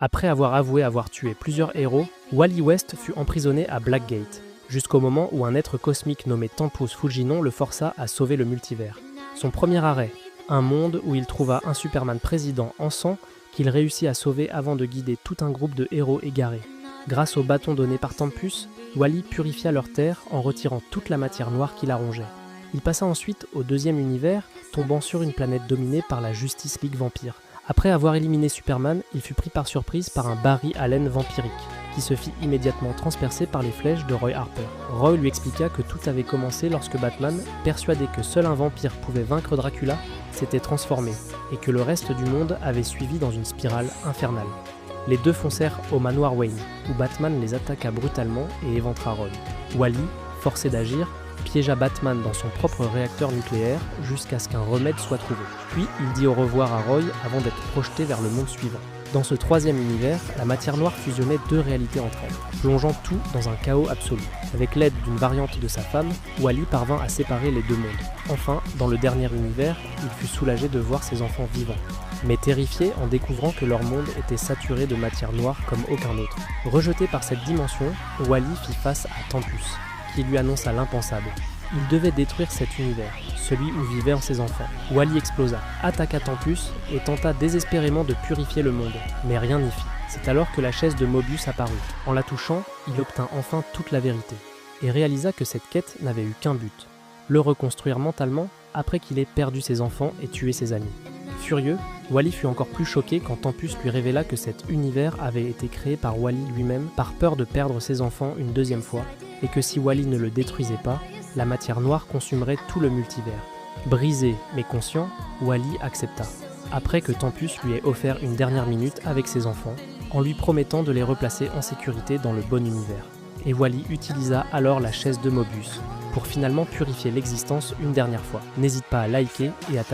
Après avoir avoué avoir tué plusieurs héros, Wally West fut emprisonné à Blackgate, jusqu'au moment où un être cosmique nommé Tempus Fugginon le força à sauver le multivers. Son premier arrêt, un monde où il trouva un Superman président en sang qu'il réussit à sauver avant de guider tout un groupe de héros égarés. Grâce au bâton donné par Tempus, Wally purifia leur terre en retirant toute la matière noire qui la rongeait. Il passa ensuite au deuxième univers, tombant sur une planète dominée par la Justice League vampire. Après avoir éliminé Superman, il fut pris par surprise par un Barry Allen vampirique, qui se fit immédiatement transpercer par les flèches de Roy Harper. Roy lui expliqua que tout avait commencé lorsque Batman, persuadé que seul un vampire pouvait vaincre Dracula, s'était transformé, et que le reste du monde avait suivi dans une spirale infernale. Les deux foncèrent au manoir Wayne, où Batman les attaqua brutalement et éventra Roy. Wally, forcé d'agir, piégea Batman dans son propre réacteur nucléaire jusqu'à ce qu'un remède soit trouvé. Puis il dit au revoir à Roy avant d'être projeté vers le monde suivant. Dans ce troisième univers, la matière noire fusionnait deux réalités entre elles, plongeant tout dans un chaos absolu. Avec l'aide d'une variante de sa femme, Wally parvint à séparer les deux mondes. Enfin, dans le dernier univers, il fut soulagé de voir ses enfants vivants, mais terrifié en découvrant que leur monde était saturé de matière noire comme aucun autre. Rejeté par cette dimension, Wally fit face à Tempus, qui lui annonça l'impensable. Il devait détruire cet univers, celui où vivaient ses enfants. Wally explosa, attaqua Tempus et tenta désespérément de purifier le monde, mais rien n'y fit. C'est alors que la chaise de Mobius apparut. En la touchant, il obtint enfin toute la vérité, et réalisa que cette quête n'avait eu qu'un but, le reconstruire mentalement après qu'il ait perdu ses enfants et tué ses amis. Furieux, Wally fut encore plus choqué quand Tempus lui révéla que cet univers avait été créé par Wally lui-même par peur de perdre ses enfants une deuxième fois, et que si Wally ne le détruisait pas, la matière noire consumerait tout le multivers. Brisé mais conscient, Wally accepta, après que Tempus lui ait offert une dernière minute avec ses enfants, en lui promettant de les replacer en sécurité dans le bon univers. Et Wally utilisa alors la chaise de Mobius, pour finalement purifier l'existence une dernière fois. N'hésite pas à liker et à t'abonner.